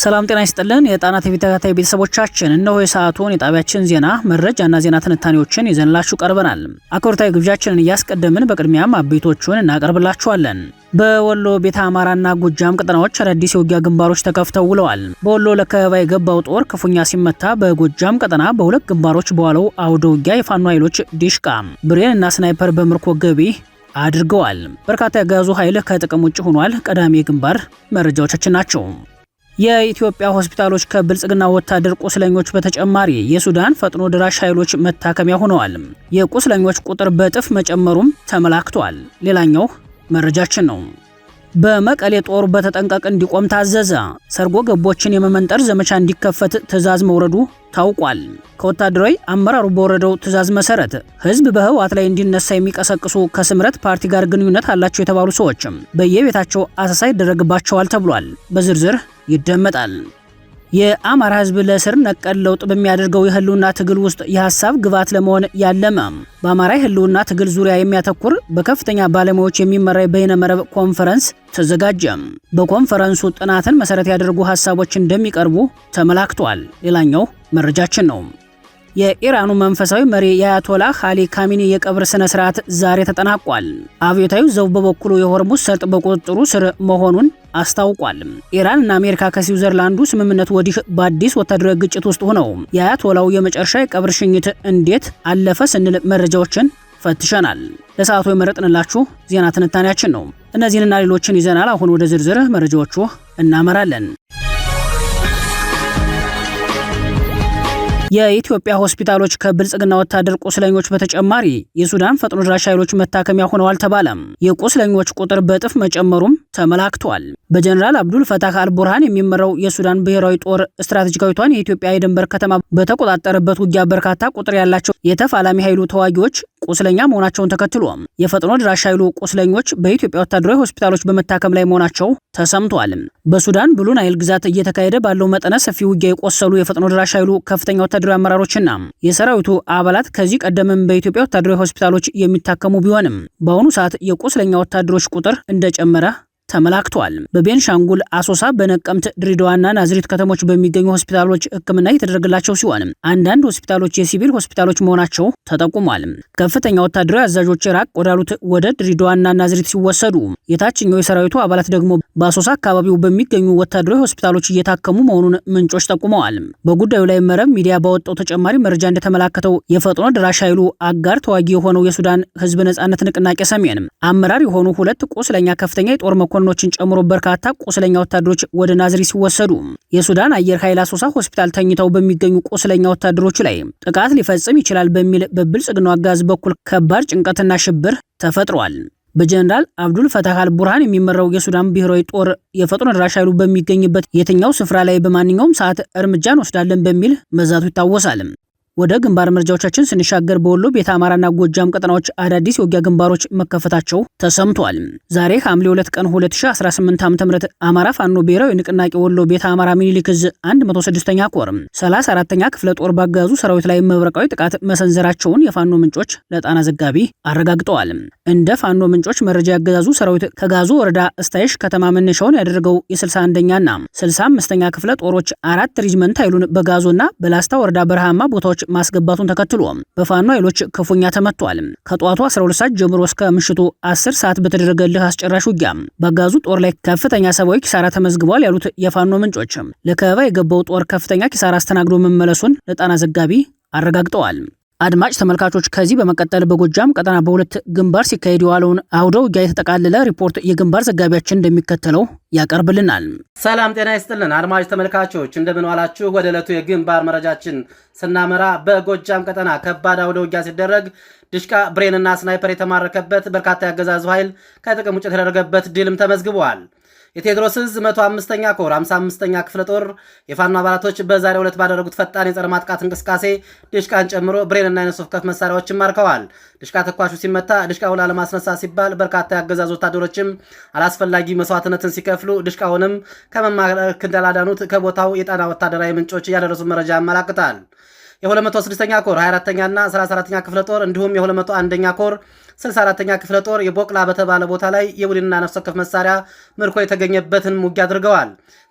ሰላም ጤና ይስጥልን የጣና ቲቪ ተከታታይ ቤተሰቦቻችን እነሆ የሰዓቱን የጣቢያችን ዜና መረጃና ዜና ትንታኔዎችን ይዘንላችሁ ቀርበናል። አክብሮታዊ ግብዣችንን እያስቀደምን በቅድሚያም አቤቶቹን እናቀርብላችኋለን። በወሎ ቤተ አማራና ጎጃም ቀጠናዎች አዳዲስ የውጊያ ግንባሮች ተከፍተው ውለዋል። በወሎ ለከበባ የገባው ጦር ክፉኛ ሲመታ፣ በጎጃም ቀጠና በሁለት ግንባሮች በዋለው አውደ ውጊያ የፋኖ ኃይሎች ዲሽቃ፣ ብሬን እና ስናይፐር በምርኮ ገቢ አድርገዋል። በርካታ ያገዛዙ ኃይል ከጥቅም ውጭ ሆኗል። ቀዳሚ የግንባር መረጃዎቻችን ናቸው። የኢትዮጵያ ሆስፒታሎች ከብልጽግና ወታደር ቁስለኞች በተጨማሪ የሱዳን ፈጥኖ ደራሽ ኃይሎች መታከሚያ ሆነዋል። የቁስለኞች ቁጥር በእጥፍ መጨመሩም ተመላክቷል። ሌላኛው መረጃችን ነው። በመቀሌ ጦር በተጠንቀቅ እንዲቆም ታዘዘ። ሰርጎ ገቦችን የመመንጠር ዘመቻ እንዲከፈት ትዕዛዝ መውረዱ ታውቋል። ከወታደራዊ አመራሩ በወረደው ትዕዛዝ መሰረት ህዝብ በህወሓት ላይ እንዲነሳ የሚቀሰቅሱ ከስምረት ፓርቲ ጋር ግንኙነት አላቸው የተባሉ ሰዎችም በየቤታቸው አሰሳ ይደረግባቸዋል ተብሏል። በዝርዝር ይደመጣል። የአማራ ህዝብ ለስር ነቀል ለውጥ በሚያደርገው የህልውና ትግል ውስጥ የሐሳብ ግብዓት ለመሆን ያለመ በአማራ ህልውና ትግል ዙሪያ የሚያተኩር በከፍተኛ ባለሙያዎች የሚመራ በይነመረብ ኮንፈረንስ ተዘጋጀ። በኮንፈረንሱ ጥናትን መሰረት ያደረጉ ሐሳቦች እንደሚቀርቡ ተመላክቷል። ሌላኛው መረጃችን ነው። የኢራኑ መንፈሳዊ መሪ የአያቶላህ አሊ ካሚኒ የቀብር ስነ ስርዓት ዛሬ ተጠናቋል። አብዮታዊው ዘብ በበኩሉ የሆርሙዝ ሰርጥ በቁጥጥሩ ስር መሆኑን አስታውቋል። ኢራን እና አሜሪካ ከስዊዘርላንዱ ስምምነት ወዲህ በአዲስ ወታደራዊ ግጭት ውስጥ ሆነው የአያቶላው የመጨረሻ የቀብር ሽኝት እንዴት አለፈ ስንል መረጃዎችን ፈትሸናል። ለሰዓቱ የመረጥንላችሁ ዜና ትንታኔያችን ነው። እነዚህንና ሌሎችን ይዘናል። አሁን ወደ ዝርዝር መረጃዎቹ እናመራለን። የኢትዮጵያ ሆስፒታሎች ከብልጽግና ወታደር ቁስለኞች በተጨማሪ የሱዳን ፈጥኖ ደራሽ ኃይሎች መታከሚያ ሆነዋል ተባለ። የቁስለኞች ቁጥር በእጥፍ መጨመሩም ተመላክቷል። በጀነራል አብዱል ፈታህ አልቡርሃን የሚመራው የሱዳን ብሔራዊ ጦር ስትራቴጂካዊቷን የኢትዮጵያ የድንበር ከተማ በተቆጣጠረበት ውጊያ በርካታ ቁጥር ያላቸው የተፋላሚ ኃይሉ ተዋጊዎች ቁስለኛ መሆናቸውን ተከትሎ የፈጥኖ ደራሽ ኃይሉ ቁስለኞች በኢትዮጵያ ወታደራዊ ሆስፒታሎች በመታከም ላይ መሆናቸው ተሰምቷል። በሱዳን ብሉ ናይል ግዛት እየተካሄደ ባለው መጠነ ሰፊ ውጊያ የቆሰሉ የፈጥኖ ደራሽ ኃይሉ ከፍተኛ ወታደራዊ አመራሮችና የሰራዊቱ አባላት ከዚህ ቀደምም በኢትዮጵያ ወታደራዊ ሆስፒታሎች የሚታከሙ ቢሆንም በአሁኑ ሰዓት የቁስለኛ ወታደሮች ቁጥር እንደጨመረ ተመላክቷል። በቤንሻንጉል፣ አሶሳ፣ በነቀምት፣ ድሬዳዋና ናዝሬት ከተሞች በሚገኙ ሆስፒታሎች ሕክምና የተደረገላቸው ሲሆን አንዳንድ ሆስፒታሎች የሲቪል ሆስፒታሎች መሆናቸው ተጠቁሟል። ከፍተኛ ወታደራዊ አዛዦች ራቅ ወዳሉት ወደ ድሬዳዋና ናዝሬት ሲወሰዱ፣ የታችኛው የሰራዊቱ አባላት ደግሞ በአሶሳ አካባቢው በሚገኙ ወታደራዊ ሆስፒታሎች እየታከሙ መሆኑን ምንጮች ጠቁመዋል። በጉዳዩ ላይ መረብ ሚዲያ ባወጣው ተጨማሪ መረጃ እንደተመላከተው የፈጥኖ ደራሽ ኃይሉ አጋር ተዋጊ የሆነው የሱዳን ህዝብ ነጻነት ንቅናቄ ሰሜን አመራር የሆኑ ሁለት ቁስለኛ ከፍተኛ የጦር መኮንኖችን ጨምሮ በርካታ ቁስለኛ ወታደሮች ወደ ናዝሬት ሲወሰዱ የሱዳን አየር ኃይል አሶሳ ሆስፒታል ተኝተው በሚገኙ ቁስለኛ ወታደሮች ላይ ጥቃት ሊፈጽም ይችላል በሚል በብልጽግናው አጋዝ በኩል ከባድ ጭንቀትና ሽብር ተፈጥሯል። በጀነራል አብዱል ፈታህ አልቡርሃን የሚመራው የሱዳን ብሔራዊ ጦር የፈጥኖ ደራሽ ኃይሉ በሚገኝበት የትኛው ስፍራ ላይ በማንኛውም ሰዓት እርምጃ እንወስዳለን በሚል መዛቱ ይታወሳል። ወደ ግንባር መረጃዎቻችን ስንሻገር በወሎ ቤተ አማራና ጎጃም ቀጠናዎች አዳዲስ የውጊያ ግንባሮች መከፈታቸው ተሰምቷል። ዛሬ ሐምሌ 2 ቀን 2018 ዓ.ም አማራ ፋኖ ብሔራዊ ንቅናቄ ወሎ ቤተ አማራ ሚኒሊክ ዕዝ 106ኛ ኮር 34ኛ ክፍለ ጦር ባገዛዙ ሰራዊት ላይ መብረቃዊ ጥቃት መሰንዘራቸውን የፋኖ ምንጮች ለጣና ዘጋቢ አረጋግጠዋል። እንደ ፋኖ ምንጮች መረጃ ያገዛዙ ሰራዊት ከጋዞ ወረዳ እስታይሽ ከተማ መነሻውን ያደረገው የ61ኛና 65ኛ ክፍለ ጦሮች 4 ሬጅመንት ኃይሉን በጋዞና በላስታ ወረዳ በረሃማ ቦታዎች ማስገባቱን ተከትሎ በፋኖ ኃይሎች ክፉኛ ተመቷል። ከጧቱ 12 ሰዓት ጀምሮ እስከ ምሽቱ 10 ሰዓት በተደረገልህ አስጨራሽ ውጊያ በአገዛዙ ጦር ላይ ከፍተኛ ሰብአዊ ኪሳራ ተመዝግቧል ያሉት የፋኖ ምንጮች ለከበባ የገባው ጦር ከፍተኛ ኪሳራ አስተናግዶ መመለሱን ለጣና ዘጋቢ አረጋግጠዋል። አድማጭ ተመልካቾች ከዚህ በመቀጠል በጎጃም ቀጠና በሁለት ግንባር ሲካሄድ የዋለውን አውደ ውጊያ የተጠቃለለ ሪፖርት የግንባር ዘጋቢያችን እንደሚከተለው ያቀርብልናል። ሰላም ጤና ይስጥልን አድማጭ ተመልካቾች እንደምን ዋላችሁ። ወደ ዕለቱ የግንባር መረጃችን ስናመራ በጎጃም ቀጠና ከባድ አውደ ውጊያ ሲደረግ ድሽቃ፣ ብሬንና ስናይፐር የተማረከበት በርካታ ያገዛዙ ኃይል ከጥቅም ውጭ የተደረገበት ድልም ተመዝግቧል። የቴዎድሮስ ዕዝ 105ኛ ኮር 55ኛ ክፍለ ጦር የፋኖ አባላቶች በዛሬው ዕለት ባደረጉት ፈጣን የጸረ ማጥቃት እንቅስቃሴ ድሽቃን ጨምሮ ብሬንና የነፍስ ወከፍ መሳሪያዎችን ማርከዋል። ድሽቃ ተኳሹ ሲመታ ድሽቃውን ላለማስነሳት ሲባል በርካታ ያገዛዙ ወታደሮችም አላስፈላጊ መስዋዕትነትን ሲከፍሉ ድሽቃውንም ከመማረክ እንዳላዳኑት ከቦታው የጣና ወታደራዊ ምንጮች ያደረሱ መረጃ ያመላክታል። የ206ኛ ኮር 24ኛና 34ኛ ክፍለ ጦር እንዲሁም የ201ኛ ኮር 64ኛ ክፍለ ጦር የቦቅላ በተባለ ቦታ ላይ የቡድንና ነፍስ ወከፍ መሳሪያ ምርኮ የተገኘበትን ውጊያ አድርገዋል።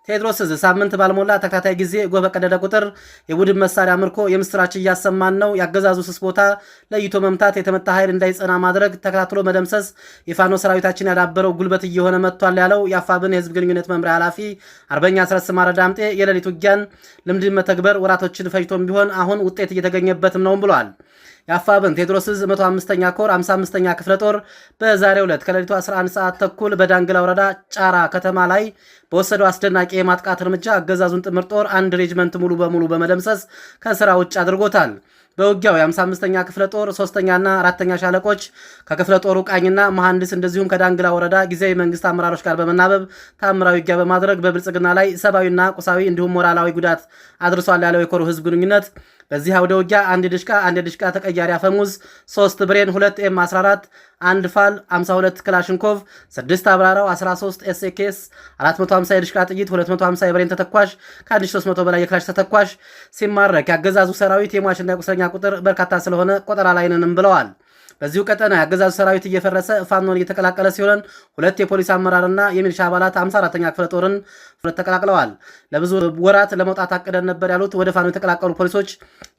ቴዎድሮስ ዕዝ ሳምንት ባልሞላ ተከታታይ ጊዜ ጎህ በቀደደ ቁጥር የቡድን መሳሪያ ምርኮ የምስራች እያሰማን ነው። ያገዛዙ ስስ ቦታ ለይቶ መምታት፣ የተመታ ኃይል እንዳይጸና ማድረግ፣ ተከታትሎ መደምሰስ የፋኖ ሰራዊታችን ያዳበረው ጉልበት እየሆነ መጥቷል ያለው የአፋብን የህዝብ ግንኙነት መምሪያ ኃላፊ አርበኛ አስረስ ማረ ዳምጤ የሌሊት ውጊያን ልምድ መተግበር ወራቶችን ፈጅቶም ቢሆን አሁን ውጤት እየተገኘበትም ነው ብሏል። የአፋብን ቴዎድሮስ ዕዝ 105ኛ ኮር 55ኛ ክፍለ ጦር በዛሬው ዕለት ከሌሊቱ 11 ሰዓት ተኩል በዳንግላ ወረዳ ጫራ ከተማ ላይ በወሰደው አስደናቂ የማጥቃት እርምጃ አገዛዙን ጥምር ጦር አንድ ሬጅመንት ሙሉ በሙሉ በመደምሰስ ከስራ ውጭ አድርጎታል። በውጊያው የ55ኛ ክፍለ ጦር 3ኛና 4ኛ ሻለቆች ከክፍለ ጦሩ ቃኝና መሐንዲስ እንደዚሁም ከዳንግላ ወረዳ ጊዜያዊ መንግስት አመራሮች ጋር በመናበብ ታምራዊ ውጊያ በማድረግ በብልጽግና ላይ ሰብአዊና ቁሳዊ እንዲሁም ሞራላዊ ጉዳት አድርሷል ያለው የኮሩ ህዝብ ግንኙነት በዚህ አውደ ውጊያ አንድ ድሽቃ ተቀያሪ አፈሙዝ 3 ብሬን 2 ኤም14 1 ፋል 52 ክላሽንኮቭ 6 አብራራው 13 ኤስኬስ 450 የድሽቃ ጥይት 250 የብሬን ተተኳሽ ከ1300 በላይ የክላሽ ተተኳሽ ሲማረክ ያገዛዙ ሰራዊት የሟችና የቁስለኛ ቁጥር በርካታ ስለሆነ ቆጠራ ላይ ነንም ብለዋል። በዚሁ ቀጠና ያገዛዙ ሰራዊት እየፈረሰ ፋኖን እየተቀላቀለ ሲሆን 2 የፖሊስ አመራርና የሚሊሻ አባላት 54ኛ ክፍለ ጦርን ተቀላቅለዋል። ለብዙ ወራት ለመውጣት አቅደን ነበር ያሉት ወደ ፋኖ የተቀላቀሉ ፖሊሶች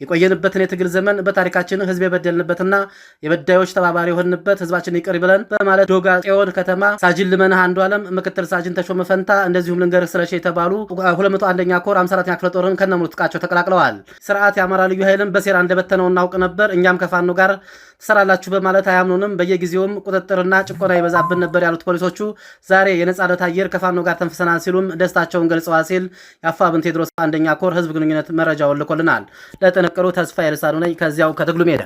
የቆየንበትን የትግል ዘመን በታሪካችን ህዝብ የበደልንበትና የበዳዮች ተባባሪ የሆንበት ህዝባችን ይቅር ብለን በማለት ዶጋ ጽዮን ከተማ ሳጅን ልመና አንዱ ዓለም፣ ምክትል ሳጅን ተሾመ ፈንታ እንደዚሁም ልንገርህ ስለሺ የተባሉ 201ኛ ኮር 54ኛ ክፍለ ጦርን ከነሙሉ ትጥቃቸው ተቀላቅለዋል። ስርዓት የአማራ ልዩ ኃይልን በሴራ እንደበተነው እናውቅ ነበር። እኛም ከፋኖ ጋር ትሰራላችሁ በማለት አያምኑንም። በየጊዜውም ቁጥጥርና ጭቆና ይበዛብን ነበር ያሉት ፖሊሶቹ ዛሬ የነጻነት አየር ከፋኖ ጋር ተንፍሰናል ሲሉም ደስታቸውን ገልጸዋል ሲል የአፋብን ቴዎድሮስ 1ኛ ኮር ህዝብ ግንኙነት መረጃውን ልኮልናል። ለጥንቅሩ ተስፋ የልሳኑ ነኝ ከዚያው ከትግሉ ሜዳ።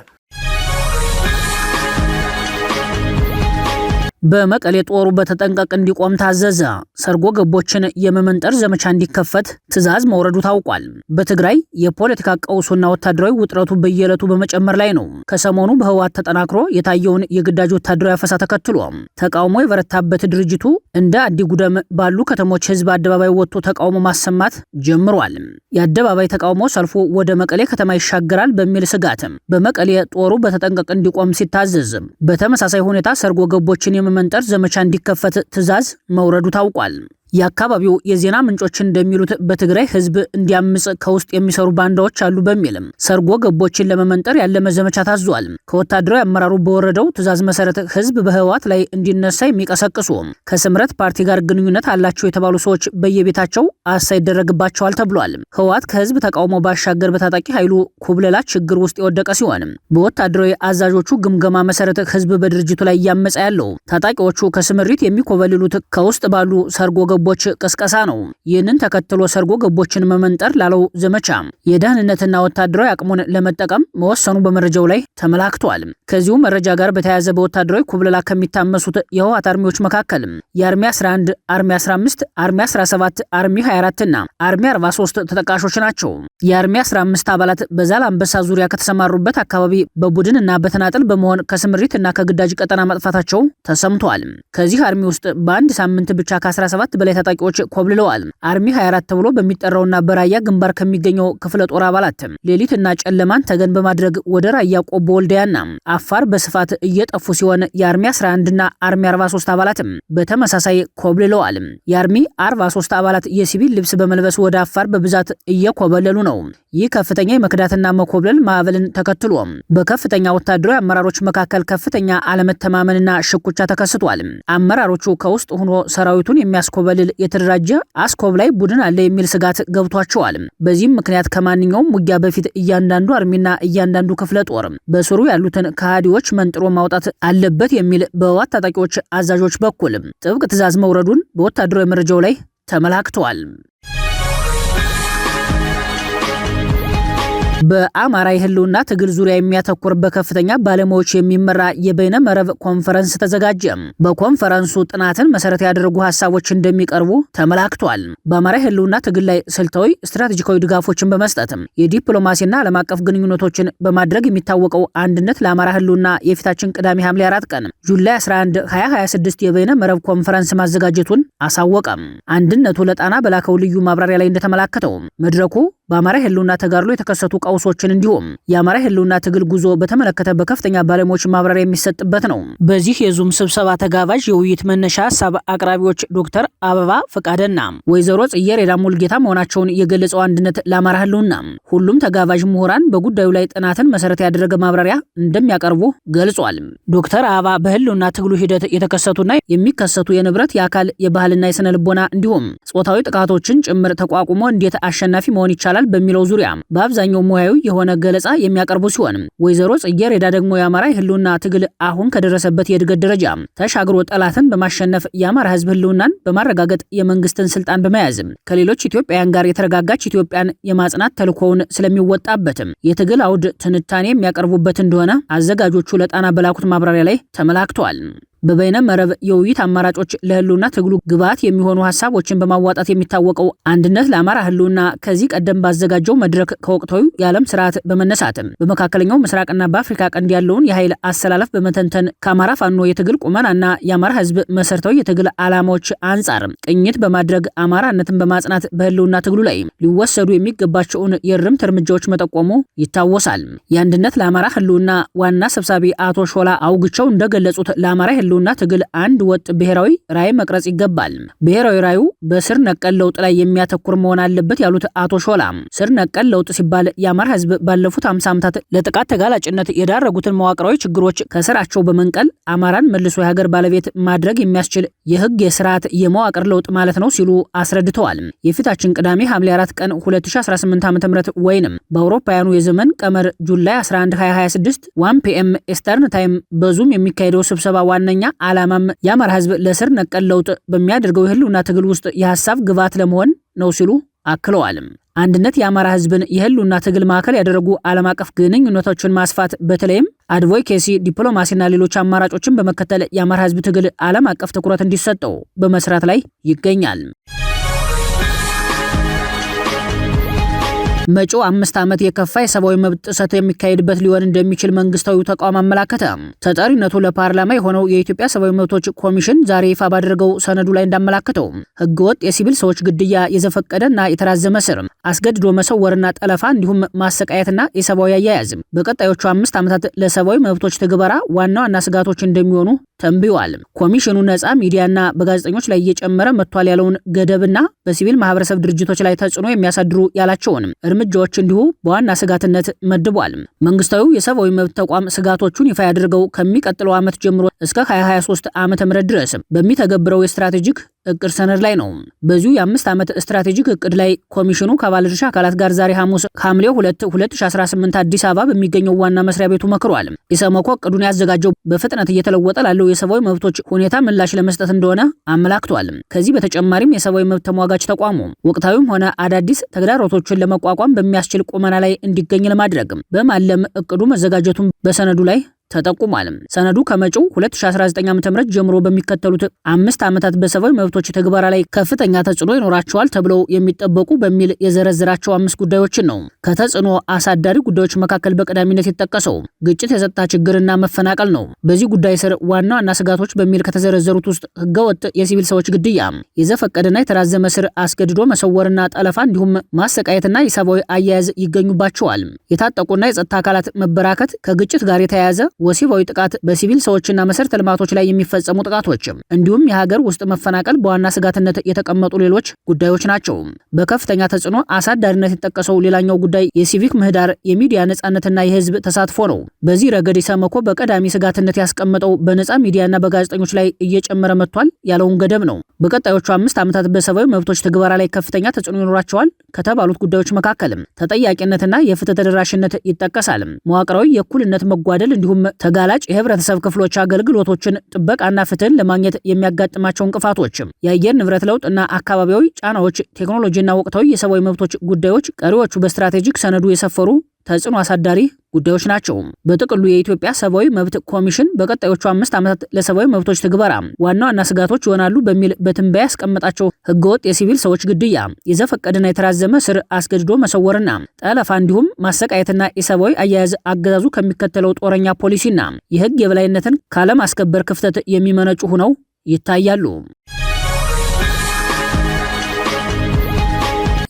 በመቀሌ ጦሩ በተጠንቀቅ እንዲቆም ታዘዘ። ሰርጎ ገቦችን የመመንጠር ዘመቻ እንዲከፈት ትዕዛዝ መውረዱ ታውቋል። በትግራይ የፖለቲካ ቀውሱና ወታደራዊ ውጥረቱ በየዕለቱ በመጨመር ላይ ነው። ከሰሞኑ በህወሓት ተጠናክሮ የታየውን የግዳጅ ወታደራዊ አፈሳ ተከትሎ ተቃውሞ የበረታበት ድርጅቱ እንደ አዲጉደም ባሉ ከተሞች ህዝብ አደባባይ ወጥቶ ተቃውሞ ማሰማት ጀምሯል። የአደባባይ ተቃውሞ ሰልፉ ወደ መቀሌ ከተማ ይሻገራል በሚል ስጋት በመቀሌ ጦሩ በተጠንቀቅ እንዲቆም ሲታዘዝ፣ በተመሳሳይ ሁኔታ ሰርጎ ገቦችን የመመንጠር ዘመቻ እንዲከፈት ትዕዛዝ መውረዱ ታውቋል። የአካባቢው የዜና ምንጮች እንደሚሉት በትግራይ ህዝብ እንዲያምጽ ከውስጥ የሚሰሩ ባንዳዎች አሉ በሚልም ሰርጎ ገቦችን ለመመንጠር ያለመ ዘመቻ ታዟል። ከወታደራዊ አመራሩ በወረደው ትዕዛዝ መሰረት ህዝብ በህወሓት ላይ እንዲነሳ የሚቀሰቅሱ ከስምረት ፓርቲ ጋር ግንኙነት አላቸው የተባሉ ሰዎች በየቤታቸው አሳ ይደረግባቸዋል ተብሏል። ህወሓት ከህዝብ ተቃውሞ ባሻገር በታጣቂ ኃይሉ ኩብለላ ችግር ውስጥ የወደቀ ሲሆን በወታደራዊ አዛዦቹ ግምገማ መሰረት ህዝብ በድርጅቱ ላይ እያመጸ ያለው ታጣቂዎቹ ከስምሪት የሚኮበልሉት ከውስጥ ባሉ ሰርጎ ገቦች ቅስቀሳ ነው። ይህንን ተከትሎ ሰርጎ ገቦችን መመንጠር ላለው ዘመቻ የደህንነትና ወታደራዊ አቅሙን ለመጠቀም መወሰኑ በመረጃው ላይ ተመላክቷል። ከዚሁ መረጃ ጋር በተያያዘ በወታደራዊ ኩብለላ ከሚታመሱት የህወሓት አርሚዎች መካከል የአርሚ 11፣ አርሚ 15፣ አርሚ 17፣ አርሚ 24 እና አርሚ 43 ተጠቃሾች ናቸው። የአርሚ 15 አባላት በዛላምበሳ ዙሪያ ከተሰማሩበት አካባቢ በቡድን እና በተናጠል በመሆን ከስምሪት እና ከግዳጅ ቀጠና መጥፋታቸው ተሰምቷል። ከዚህ አርሚ ውስጥ በአንድ ሳምንት ብቻ ከ17 በላይ ታጣቂዎች ኮብልለዋል። አርሚ 24 ተብሎ በሚጠራውና በራያ ግንባር ከሚገኘው ክፍለ ጦር አባላት ሌሊትና ጨለማን ተገን በማድረግ ወደ ራያ ቆቦ ወልዲያና አፋር በስፋት እየጠፉ ሲሆን የአርሚ 11 እና አርሚ 43 አባላት በተመሳሳይ ኮብልለዋል። የአርሚ 43 አባላት የሲቪል ልብስ በመልበስ ወደ አፋር በብዛት እየኮበለሉ ነው። ይህ ከፍተኛ የመክዳትና መኮብለል ማዕበልን ተከትሎ በከፍተኛ ወታደራዊ አመራሮች መካከል ከፍተኛ አለመተማመንና ሽኩቻ ተከስቷል። አመራሮቹ ከውስጥ ሆኖ ሰራዊቱን የሚያስኮበልል የተደራጀ አስኮብላይ ቡድን አለ የሚል ስጋት ገብቷቸዋል። በዚህም ምክንያት ከማንኛውም ውጊያ በፊት እያንዳንዱ አርሚና እያንዳንዱ ክፍለ ጦር በስሩ ያሉትን ከሃዲዎች መንጥሮ ማውጣት አለበት የሚል በህወሓት ታጣቂዎች አዛዦች በኩል ጥብቅ ትዕዛዝ መውረዱን በወታደራዊ መረጃው ላይ ተመላክተዋል። በአማራ የህልውና ትግል ዙሪያ የሚያተኩር በከፍተኛ ባለሙያዎች የሚመራ የበይነ መረብ ኮንፈረንስ ተዘጋጀ። በኮንፈረንሱ ጥናትን መሰረት ያደረጉ ሀሳቦች እንደሚቀርቡ ተመላክቷል። በአማራ የህልውና ትግል ላይ ስልታዊ ስትራቴጂካዊ ድጋፎችን በመስጠት የዲፕሎማሲና ዓለም አቀፍ ግንኙነቶችን በማድረግ የሚታወቀው አንድነት ለአማራ ህልውና የፊታችን ቅዳሜ ሐምሌ 4 ቀን ጁላይ 11 2026 የበይነ መረብ ኮንፈረንስ ማዘጋጀቱን አሳወቀ። አንድነቱ ለጣና በላከው ልዩ ማብራሪያ ላይ እንደተመላከተው መድረኩ በአማራ ህልውና ተጋድሎ የተከሰቱ ቀውሶችን እንዲሁም የአማራ ህልውና ትግል ጉዞ በተመለከተ በከፍተኛ ባለሙያዎች ማብራሪያ የሚሰጥበት ነው። በዚህ የዙም ስብሰባ ተጋባዥ የውይይት መነሻ ሀሳብ አቅራቢዎች ዶክተር አበባ ፈቃደና ወይዘሮ ጽጌረዳ ሙልጌታ መሆናቸውን የገለጸው አንድነት ለአማራ ህልውና ሁሉም ተጋባዥ ምሁራን በጉዳዩ ላይ ጥናትን መሰረት ያደረገ ማብራሪያ እንደሚያቀርቡ ገልጿል። ዶክተር አበባ በህልውና ትግሉ ሂደት የተከሰቱና የሚከሰቱ የንብረት፣ የአካል፣ የባህልና የስነ ልቦና እንዲሁም ጾታዊ ጥቃቶችን ጭምር ተቋቁሞ እንዴት አሸናፊ መሆን ይቻላል በሚለው ዙሪያ በአብዛኛው ሙያዊ የሆነ ገለጻ የሚያቀርቡ ሲሆን ወይዘሮ ጽጌረዳ ደግሞ የአማራ ህልውና ትግል አሁን ከደረሰበት የእድገት ደረጃ ተሻግሮ ጠላትን በማሸነፍ የአማራ ህዝብ ህልውናን በማረጋገጥ የመንግስትን ስልጣን በመያዝ ከሌሎች ኢትዮጵያውያን ጋር የተረጋጋች ኢትዮጵያን የማጽናት ተልዕኮውን ስለሚወጣበትም የትግል አውድ ትንታኔ የሚያቀርቡበት እንደሆነ አዘጋጆቹ ለጣና በላኩት ማብራሪያ ላይ ተመላክቷል። በበይነ መረብ የውይይት አማራጮች ለህልውና ትግሉ ግብዓት የሚሆኑ ሀሳቦችን በማዋጣት የሚታወቀው አንድነት ለአማራ ህልውና ከዚህ ቀደም ባዘጋጀው መድረክ ከወቅታዊ የዓለም ስርዓት በመነሳትም በመካከለኛው ምስራቅና በአፍሪካ ቀንድ ያለውን የኃይል አሰላለፍ በመተንተን ከአማራ ፋኖ የትግል ቁመናና የአማራ ህዝብ መሰረታዊ የትግል ዓላማዎች አንጻር ቅኝት በማድረግ አማራነትን በማጽናት በህልውና ትግሉ ላይ ሊወሰዱ የሚገባቸውን የእርምት እርምጃዎች መጠቆሙ ይታወሳል። የአንድነት ለአማራ ህልውና ዋና ሰብሳቢ አቶ ሾላ አውግቸው እንደገለጹት ለአማራ ህልውና ትግል አንድ ወጥ ብሔራዊ ራዕይ መቅረጽ ይገባል። ብሔራዊ ራዕዩ በስር ነቀል ለውጥ ላይ የሚያተኩር መሆን አለበት ያሉት አቶ ሾላ ስር ነቀል ለውጥ ሲባል የአማራ ህዝብ ባለፉት 50 ዓመታት ለጥቃት ተጋላጭነት የዳረጉትን መዋቅራዊ ችግሮች ከስራቸው በመንቀል አማራን መልሶ የሀገር ባለቤት ማድረግ የሚያስችል የህግ የስርዓት የመዋቅር ለውጥ ማለት ነው ሲሉ አስረድተዋል። የፊታችን ቅዳሜ ሐምሌ 4 ቀን 2018 ዓ.ም ወይንም በአውሮፓውያኑ የዘመን ቀመር ጁላይ 11 2026 1 PM ኢስተርን ታይም በዙም የሚካሄደው ስብሰባ ዋነኛ ዓላማም የአማራ ህዝብ ለስር ነቀል ለውጥ በሚያደርገው የህልውና ትግል ውስጥ የሐሳብ ግብዓት ለመሆን ነው ሲሉ አክለዋል። አንድነት የአማራ ህዝብን የህልውና ትግል ማዕከል ያደረጉ ዓለም አቀፍ ግንኙነቶችን ማስፋት በተለይም አድቮኬሲ፣ ዲፕሎማሲና ሌሎች አማራጮችን በመከተል የአማራ ህዝብ ትግል ዓለም አቀፍ ትኩረት እንዲሰጠው በመስራት ላይ ይገኛል። መጪው 5 ዓመት የከፋ የሰብአዊ መብት ጥሰት የሚካሄድበት ሊሆን እንደሚችል መንግስታዊ ተቋም አመላከተ። ተጠሪነቱ ለፓርላማ የሆነው የኢትዮጵያ ሰብአዊ መብቶች ኮሚሽን ዛሬ ይፋ ባደረገው ሰነዱ ላይ እንዳመላከተው ህገወጥ የሲቪል ሰዎች ግድያ፣ የዘፈቀደና የተራዘመ እስር፣ አስገድዶ መሰወርና ጠለፋ እንዲሁም ማሰቃየትና የሰብአዊ አያያዝ በቀጣዮቹ 5 ዓመታት ለሰብአዊ መብቶች ትግበራ ዋና ዋና ስጋቶች እንደሚሆኑ ተንብዮአል። ኮሚሽኑ ነጻ ሚዲያና በጋዜጠኞች ላይ እየጨመረ መጥቷል ያለውን ገደብና በሲቪል ማህበረሰብ ድርጅቶች ላይ ተጽዕኖ የሚያሳድሩ ያላቸውን እርምጃዎች እንዲሁ በዋና ስጋትነት መድቧል። መንግስታዊ የሰብአዊ መብት ተቋም ስጋቶቹን ይፋ ያደርገው ከሚቀጥለው ዓመት ጀምሮ እስከ 2023 ዓ.ም ድረስ በሚተገብረው የስትራቴጂክ እቅድ ሰነድ ላይ ነው። በዚሁ የ5 ዓመት ስትራቴጂክ እቅድ ላይ ኮሚሽኑ ከባለድርሻ አካላት ጋር ዛሬ ሐሙስ ሐምሌ 2 2018 አዲስ አበባ በሚገኘው ዋና መስሪያ ቤቱ መክሯል። ኢሰመኮ እቅዱን ያዘጋጀው በፍጥነት እየተለወጠ ላለው የሰብአዊ መብቶች ሁኔታ ምላሽ ለመስጠት እንደሆነ አመላክቷል። ከዚህ በተጨማሪም የሰብአዊ መብት ተሟጋች ተቋሙ ወቅታዊም ሆነ አዳዲስ ተግዳሮቶችን ለመቋቋም በሚያስችል ቁመና ላይ እንዲገኝ ለማድረግ በማለም እቅዱ መዘጋጀቱን በሰነዱ ላይ ተጠቁሟል። ሰነዱ ከመጪው 2019 ዓ.ም ጀምሮ በሚከተሉት 5 ዓመታት በሰብአዊ መብቶች ተግባራ ላይ ከፍተኛ ተጽዕኖ ይኖራቸዋል ተብለው የሚጠበቁ በሚል የዘረዘራቸው 5 ጉዳዮችን ነው። ከተጽዕኖ አሳዳሪ ጉዳዮች መካከል በቀዳሚነት የተጠቀሰው ግጭት፣ የጸጥታ ችግርና መፈናቀል ነው። በዚህ ጉዳይ ስር ዋና ዋና ስጋቶች በሚል ከተዘረዘሩት ውስጥ ህገወጥ የሲቪል ሰዎች ግድያ፣ የዘፈቀደና የተራዘመ እስር፣ አስገድዶ መሰወርና ጠለፋ እንዲሁም ማሰቃየትና የሰብአዊ አያያዝ ይገኙባቸዋል። የታጠቁና የጸጥታ አካላት መበራከት፣ ከግጭት ጋር የተያያዘ ወሲባዊ ጥቃት፣ በሲቪል ሰዎችና መሰረተ ልማቶች ላይ የሚፈጸሙ ጥቃቶች እንዲሁም የሀገር ውስጥ መፈናቀል በዋና ስጋትነት የተቀመጡ ሌሎች ጉዳዮች ናቸው። በከፍተኛ ተጽዕኖ አሳዳሪነት የተጠቀሰው ሌላኛው ጉዳይ የሲቪክ ምህዳር፣ የሚዲያ ነጻነትና የህዝብ ተሳትፎ ነው። በዚህ ረገድ ኢሰመኮ በቀዳሚ ስጋትነት ያስቀመጠው በነጻ ሚዲያና በጋዜጠኞች ላይ እየጨመረ መጥቷል ያለውን ገደብ ነው። በቀጣዮቹ 5 ዓመታት በሰብአዊ መብቶች ትግበራ ላይ ከፍተኛ ተጽዕኖ ይኖራቸዋል ከተባሉት ጉዳዮች መካከልም ተጠያቂነትና የፍትህ ተደራሽነት ይጠቀሳል። መዋቅራዊ የእኩልነት መጓደል እንዲሁም ተጋላጭ የህብረተሰብ ክፍሎች አገልግሎቶችን ጥበቃና ፍትህን ለማግኘት የሚያጋጥማቸው እንቅፋቶች፣ የአየር ንብረት ለውጥና አካባቢያዊ ጫናዎች፣ ቴክኖሎጂና ወቅታዊ የሰብአዊ መብቶች ጉዳዮች ቀሪዎቹ በስትራቴጂክ ሰነዱ የሰፈሩ ተጽዕኖ አሳዳሪ ጉዳዮች ናቸው። በጥቅሉ የኢትዮጵያ ሰብአዊ መብት ኮሚሽን በቀጣዮቹ 5 ዓመታት ለሰብአዊ መብቶች ትግበራ ዋና ዋና ስጋቶች ይሆናሉ በሚል በትንበያ ያስቀመጣቸው ህገወጥ የሲቪል ሰዎች ግድያ፣ የዘፈቀደና የተራዘመ እስር፣ አስገድዶ መሰወርና ጠለፋ እንዲሁም ማሰቃየትና የሰብአዊ አያያዝ አገዛዙ ከሚከተለው ጦረኛ ፖሊሲና የህግ የበላይነትን ካለማስከበር ክፍተት የሚመነጩ ሆነው ይታያሉ።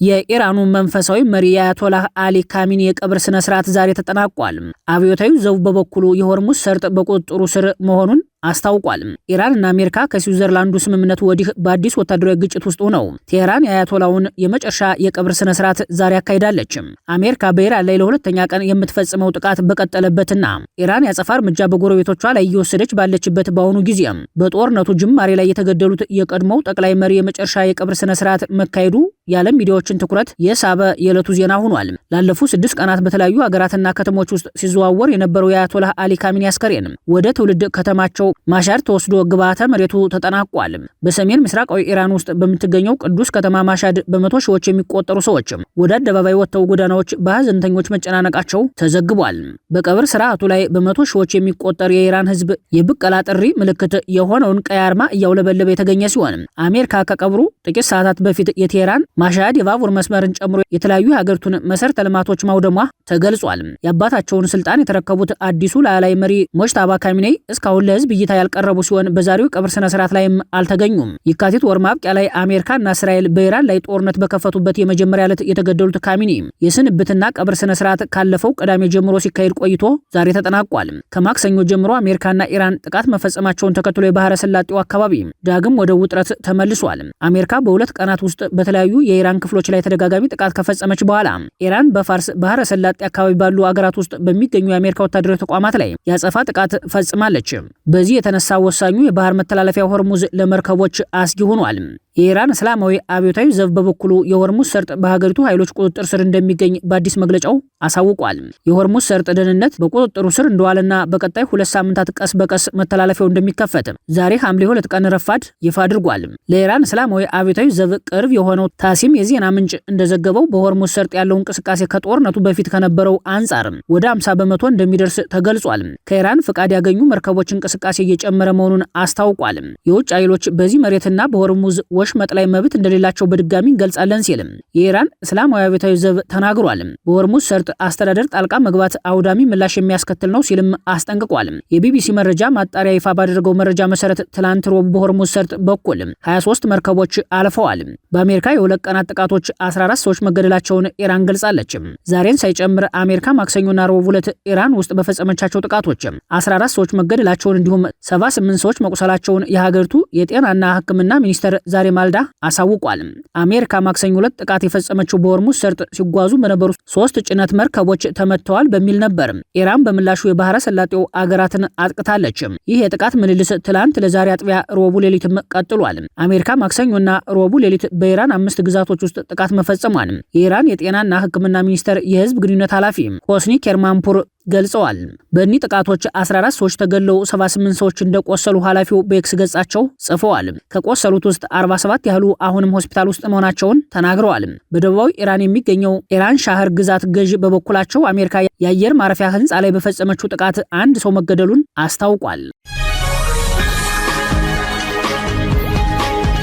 የኢራኑ መንፈሳዊ መሪ የአያቶላህ አሊ ካሚኒ የቀብር ስነ ስርዓት ዛሬ ተጠናቋል። አብዮታዊ ዘቡ በበኩሉ የሆርሙዝ ሰርጥ በቁጥጥሩ ስር መሆኑን አስታውቋል። ኢራን እና አሜሪካ ከስዊዘርላንዱ ስምምነት ወዲህ በአዲስ ወታደራዊ ግጭት ውስጥ ሆነው ቴህራን የአያቶላውን የመጨረሻ የቀብር ስነ ስርዓት ዛሬ አካሂዳለች። አሜሪካ በኢራን ላይ ለሁለተኛ ቀን የምትፈጽመው ጥቃት በቀጠለበትና ኢራን ያጸፋ እርምጃ በጎረቤቶቿ ላይ እየወሰደች ባለችበት በአሁኑ ጊዜ በጦርነቱ ጅማሬ ላይ የተገደሉት የቀድሞው ጠቅላይ መሪ የመጨረሻ የቀብር ስነ ስርዓት መካሄዱ የዓለም ሚዲያዎችን ትኩረት የሳበ የዕለቱ ዜና ሆኗል። ላለፉት 6 ቀናት በተለያዩ ሀገራትና ከተሞች ውስጥ ሲዘዋወር የነበረው የአያቶላህ አሊ ካሚኒ አስከሬን ወደ ትውልድ ከተማቸው ማሻድ ተወስዶ ግብዓተ መሬቱ ተጠናቋል። በሰሜን ምስራቃዊ ኢራን ውስጥ በምትገኘው ቅዱስ ከተማ ማሻድ በመቶ ሺዎች የሚቆጠሩ ሰዎች ወደ አደባባይ ወጥተው ጎዳናዎች በሀዘንተኞች መጨናነቃቸው ተዘግቧል። በቀብር ስርዓቱ ላይ በመቶ ሺዎች የሚቆጠር የኢራን ሕዝብ የብቀላ ጥሪ ምልክት የሆነውን ቀይ አርማ እያውለበለበ የተገኘ ሲሆን አሜሪካ ከቀብሩ ጥቂት ሰዓታት በፊት የቴህራን ማሻድ የባቡር መስመርን ጨምሮ የተለያዩ የሀገሪቱን መሰረተ ልማቶች ማውደሟ ተገልጿል። የአባታቸውን ስልጣን የተረከቡት አዲሱ ላዕላይ መሪ ሞጅታባ ካሚኔይ እስካሁን ለህዝብ እይታ ያልቀረቡ ሲሆን በዛሬው ቀብር ስነ ስርዓት ላይም አልተገኙም። የካቲት ወር ማብቂያ ላይ አሜሪካና እስራኤል በኢራን ላይ ጦርነት በከፈቱበት የመጀመሪያ ዕለት የተገደሉት ካሚኒ የስንብትና ቀብር ስነ ስርዓት ካለፈው ቅዳሜ ጀምሮ ሲካሄድ ቆይቶ ዛሬ ተጠናቋል። ከማክሰኞ ጀምሮ አሜሪካና ኢራን ጥቃት መፈጸማቸውን ተከትሎ የባህረ ሰላጤው አካባቢ ዳግም ወደ ውጥረት ተመልሷል። አሜሪካ በሁለት ቀናት ውስጥ በተለያዩ የኢራን ክፍሎች ላይ ተደጋጋሚ ጥቃት ከፈጸመች በኋላ ኢራን በፋርስ ባህረ ሰላጤ አካባቢ ባሉ አገራት ውስጥ በሚገኙ የአሜሪካ ወታደራዊ ተቋማት ላይ ያጸፋ ጥቃት ፈጽማለች። በዚህ የተነሳ ወሳኙ የባህር መተላለፊያ ሆርሙዝ ለመርከቦች አስጊ ሆኗል። የኢራን እስላማዊ አብዮታዊ ዘብ በበኩሉ የሆርሙዝ ሰርጥ በሀገሪቱ ኃይሎች ቁጥጥር ስር እንደሚገኝ በአዲስ መግለጫው አሳውቋል። የሆርሙዝ ሰርጥ ደህንነት በቁጥጥሩ ስር እንደዋለና በቀጣይ 2 ሳምንታት ቀስ በቀስ መተላለፊያው እንደሚከፈት ዛሬ ሐምሌ 2 ቀን ረፋድ ይፋ አድርጓል። ለኢራን እስላማዊ አብዮታዊ ዘብ ቅርብ የሆነው ታሲም የዜና ምንጭ እንደዘገበው በሆርሙዝ ሰርጥ ያለው እንቅስቃሴ ከጦርነቱ በፊት ከነበረው አንጻር ወደ 50 በመቶ እንደሚደርስ ተገልጿል። ከኢራን ፍቃድ ያገኙ መርከቦች እንቅስቃሴ እየጨመረ መሆኑን አስታውቋል። የውጭ ኃይሎች በዚህ መሬትና በሆርሙዝ ወሽመጥ ላይ መብት እንደሌላቸው በድጋሚ እንገልጻለን ሲል የኢራን እስላማዊ አብዮታዊ ዘብ ተናግሯል። በሆርሙዝ ሰርጥ አስተዳደር ጣልቃ መግባት አውዳሚ ምላሽ የሚያስከትል ነው ሲልም አስጠንቅቋል። የቢቢሲ መረጃ ማጣሪያ ይፋ ባደረገው መረጃ መሰረት ትላንት ሮብ በሆርሙዝ ሰርጥ በኩል 23 መርከቦች አልፈዋል። በአሜሪካ የሁለት ቀናት ጥቃቶች 14 ሰዎች መገደላቸውን ኢራን ገልጻለች። ዛሬን ሳይጨምር አሜሪካ ማክሰኞና ሮብ ዕለት ኢራን ውስጥ በፈጸመቻቸው ጥቃቶች 14 ሰዎች መገደላቸውን እንዲሁም 78 ሰዎች መቁሰላቸውን የሀገሪቱ የጤናና ሕክምና ሚኒስቴር ዛሬ ማልዳ አሳውቋል። አሜሪካ ማክሰኞ ዕለት ጥቃት የፈጸመችው በሆርሙዝ ሰርጥ ሲጓዙ በነበሩ 3 ጭነት መርከቦች ተመተዋል በሚል ነበር። ኢራን በምላሹ የባህረ ሰላጤው አገራትን አጥቅታለች። ይህ የጥቃት ምልልስ ትላንት ለዛሬ አጥቢያ ሮቡ ሌሊትም ቀጥሏል። አሜሪካ ማክሰኞና ሮቡ ሌሊት በኢራን 5 ግዛቶች ውስጥ ጥቃት መፈጸሟል የኢራን የጤናና ሕክምና ሚኒስቴር የህዝብ ግንኙነት ኃላፊ ሆስኒ ኬርማንፑር ገልጸዋል። በእኒህ ጥቃቶች 14 ሰዎች ተገለው 78 ሰዎች እንደቆሰሉ ኃላፊው በኤክስ ገጻቸው ጽፈዋል። ከቆሰሉት ውስጥ 47 ያህሉ አሁንም ሆስፒታል ውስጥ መሆናቸውን ተናግረዋል። በደቡባዊ ኢራን የሚገኘው ኢራን ሻህር ግዛት ገዥ በበኩላቸው አሜሪካ የአየር ማረፊያ ህንፃ ላይ በፈጸመችው ጥቃት 1 ሰው መገደሉን አስታውቋል።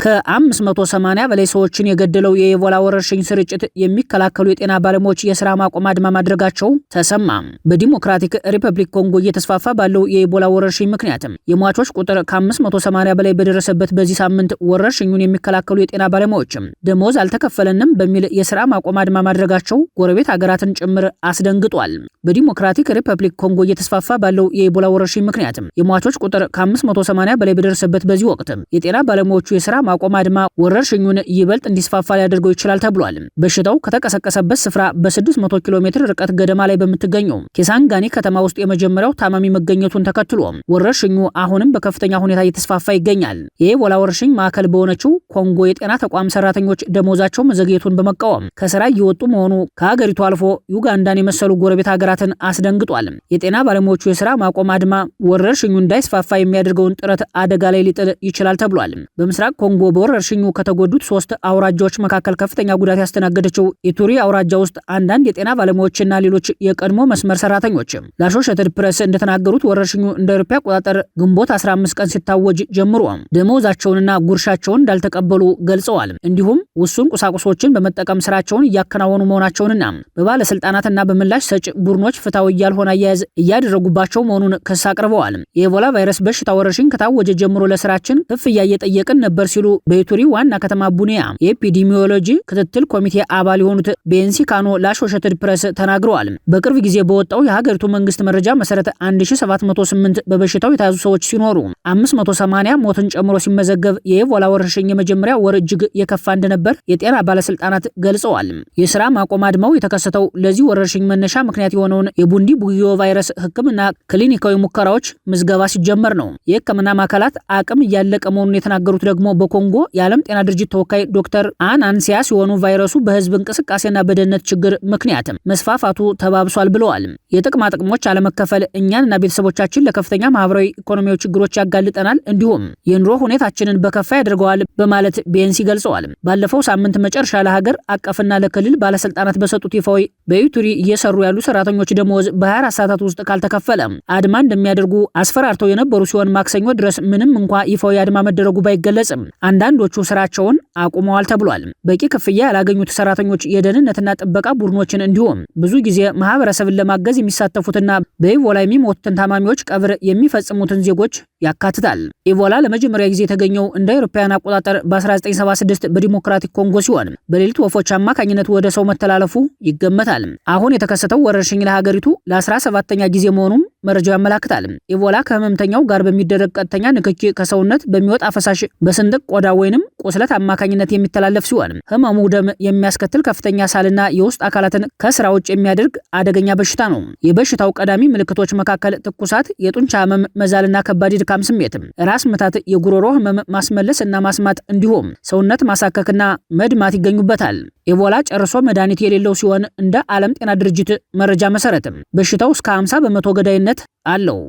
ከ580 በላይ ሰዎችን የገደለው የኢቦላ ወረርሽኝ ስርጭት የሚከላከሉ የጤና ባለሙያዎች የሥራ ማቆም አድማ ማድረጋቸው ተሰማ። በዲሞክራቲክ ሪፐብሊክ ኮንጎ እየተስፋፋ ባለው የኢቦላ ወረርሽኝ ምክንያት የሟቾች ቁጥር ከ580 በላይ በደረሰበት በዚህ ሳምንት ወረርሽኙን የሚከላከሉ የጤና ባለሙያዎች ደሞዝ አልተከፈለንም በሚል የሥራ ማቆም አድማ ማድረጋቸው ጎረቤት ሀገራትን ጭምር አስደንግጧል። በዲሞክራቲክ ሪፐብሊክ ኮንጎ እየተስፋፋ ባለው የኢቦላ ወረርሽኝ ምክንያት የሟቾች ቁጥር ከ580 በላይ በደረሰበት በዚህ ወቅት የጤና ባለሙያዎቹ የሥራ ማቆም አድማ ወረርሽኙን ይበልጥ እንዲስፋፋ ሊያደርገው ይችላል ተብሏል። በሽታው ከተቀሰቀሰበት ስፍራ በ600 ኪሎ ሜትር ርቀት ገደማ ላይ በምትገኘው ኬሳንጋኒ ከተማ ውስጥ የመጀመሪያው ታማሚ መገኘቱን ተከትሎ ወረርሽኙ አሁንም በከፍተኛ ሁኔታ እየተስፋፋ ይገኛል። የኢቦላ ወረርሽኝ ማዕከል በሆነችው ኮንጎ የጤና ተቋም ሰራተኞች ደሞዛቸው መዘግየቱን በመቃወም ከስራ እየወጡ መሆኑ ከሀገሪቱ አልፎ ዩጋንዳን የመሰሉ ጎረቤት ሀገራትን አስደንግጧል። የጤና ባለሙያዎቹ የስራ ማቆም አድማ ወረርሽኙ እንዳይስፋፋ የሚያደርገውን ጥረት አደጋ ላይ ሊጥል ይችላል ተብሏል። በምስራቅ ኮንጎ በወረርሽኙ ከተጎዱት 3 አውራጃዎች መካከል ከፍተኛ ጉዳት ያስተናገደችው ኢቱሪ አውራጃ ውስጥ አንዳንድ የጤና ባለሙያዎችና ሌሎች የቀድሞ መስመር ሰራተኞች ለአሶሼትድ ፕሬስ እንደተናገሩት ወረርሽኙ እንደ አውሮፓ አቆጣጠር ግንቦት 15 ቀን ሲታወጅ ጀምሮ ደሞዛቸውንና ጉርሻቸውን እንዳልተቀበሉ ገልጸዋል። እንዲሁም ውሱን ቁሳቁሶችን በመጠቀም ስራቸውን እያከናወኑ መሆናቸውንና በባለስልጣናትና በምላሽ ሰጭ ቡድኖች ፍትሃዊ ያልሆነ አያያዝ እያደረጉባቸው መሆኑን ክስ አቅርበዋል። የኢቦላ ቫይረስ በሽታ ወረርሽኝ ከታወጀ ጀምሮ ለስራችን ክፍያ እየጠየቅን ነበር ሲሉ ሲሉ በኢቱሪ ዋና ከተማ ቡኒያ የኤፒዲሚዮሎጂ ክትትል ኮሚቴ አባል የሆኑት ቤንሲ ካኖ ለአሶሼትድ ፕሬስ ተናግረዋል። በቅርብ ጊዜ በወጣው የሀገሪቱ መንግስት መረጃ መሰረት 1708 በበሽታው የተያዙ ሰዎች ሲኖሩ 580 ሞትን ጨምሮ ሲመዘገብ የኢቦላ ወረርሽኝ የመጀመሪያ ወር እጅግ የከፋ እንደነበር የጤና ባለስልጣናት ገልጸዋል። የስራ ማቆም አድማው የተከሰተው ለዚህ ወረርሽኝ መነሻ ምክንያት የሆነውን የቡንዲ ቡጊዮ ቫይረስ ሕክምና ክሊኒካዊ ሙከራዎች ምዝገባ ሲጀመር ነው። የሕክምና ማዕከላት አቅም እያለቀ መሆኑን የተናገሩት ደግሞ በኮንጎ የዓለም ጤና ድርጅት ተወካይ ዶክተር አንሲያ ሲሆኑ ቫይረሱ በህዝብ እንቅስቃሴና በደህንነት ችግር ምክንያት መስፋፋቱ ተባብሷል ብለዋል። የጥቅማ ጥቅሞች አለመከፈል እኛንና ቤተሰቦቻችን ለከፍተኛ ማህበራዊ ኢኮኖሚያዊ ችግሮች ያጋልጠናል፣ እንዲሁም የኑሮ ሁኔታችንን በከፋ ያደርገዋል በማለት ቤንሲ ገልጸዋል። ባለፈው ሳምንት መጨረሻ ለሀገር አቀፍና ለክልል ባለስልጣናት በሰጡት ይፋዊ በኢቱሪ እየሰሩ ያሉ ሰራተኞች ደሞዝ በ24 ሰዓታት ውስጥ ካልተከፈለ አድማ እንደሚያደርጉ አስፈራርተው የነበሩ ሲሆን ማክሰኞ ድረስ ምንም እንኳ ይፋዊ አድማ መደረጉ ባይገለጽም አንዳንዶቹ ስራቸውን አቁመዋል ተብሏል። በቂ ክፍያ ያላገኙት ሰራተኞች የደህንነትና ጥበቃ ቡድኖችን እንዲሁም ብዙ ጊዜ ማህበረሰብን ለማገዝ የሚሳተፉትና በኢቦላ የሚሞቱትን ታማሚዎች ቀብር የሚፈጽሙትን ዜጎች ያካትታል። ኢቦላ ለመጀመሪያ ጊዜ የተገኘው እንደ አውሮፓውያን አቆጣጠር በ1976 በዲሞክራቲክ ኮንጎ ሲሆን በሌሊት ወፎች አማካኝነት ወደ ሰው መተላለፉ ይገመታል። አሁን የተከሰተው ወረርሽኝ ለሀገሪቱ ለ17ኛ ጊዜ መሆኑም መረጃው ያመላክታል። ኢቦላ ከህመምተኛው ጋር በሚደረግ ቀጥተኛ ንክኪ ከሰውነት በሚወጣ ፈሳሽ በስንጥቅ ቆዳ ወይንም ቁስለት አማካኝነት የሚተላለፍ ሲሆን ህመሙ ደም የሚያስከትል ከፍተኛ ሳልና የውስጥ አካላትን ከስራ ውጭ የሚያደርግ አደገኛ በሽታ ነው። የበሽታው ቀዳሚ ምልክቶች መካከል ትኩሳት፣ የጡንቻ ህመም፣ መዛልና ከባድ ድካም ስሜት፣ ራስ ምታት፣ የጉሮሮ ህመም፣ ማስመለስ እና ማስማት እንዲሁም ሰውነት ማሳከክና መድማት ይገኙበታል። ኢቦላ ጨርሶ መድኃኒት የሌለው ሲሆን እንደ ዓለም ጤና ድርጅት መረጃ መሰረት በሽታው እስከ 50 በመቶ ገዳይነት አለው።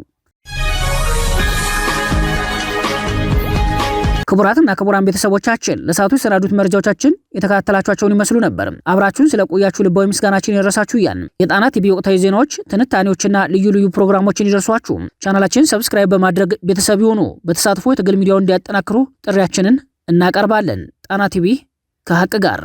ክቡራትና ክቡራን ቤተሰቦቻችን ለሰዓቱ የሰናዱት መረጃዎቻችን የተከታተላችኋቸውን ይመስሉ ነበር። አብራችሁን ስለቆያችሁ ልባዊ ምስጋናችን ይድረሳችሁ እያልን የጣና ቲቪ ወቅታዊ ዜናዎች፣ ትንታኔዎችና ልዩ ልዩ ፕሮግራሞችን ይደርሷችሁ ቻናላችንን ሰብስክራይብ በማድረግ ቤተሰብ ይሁኑ። በተሳትፎ የትግል ሚዲያውን እንዲያጠናክሩ ጥሪያችንን እናቀርባለን። ጣና ቲቪ ከሀቅ ጋር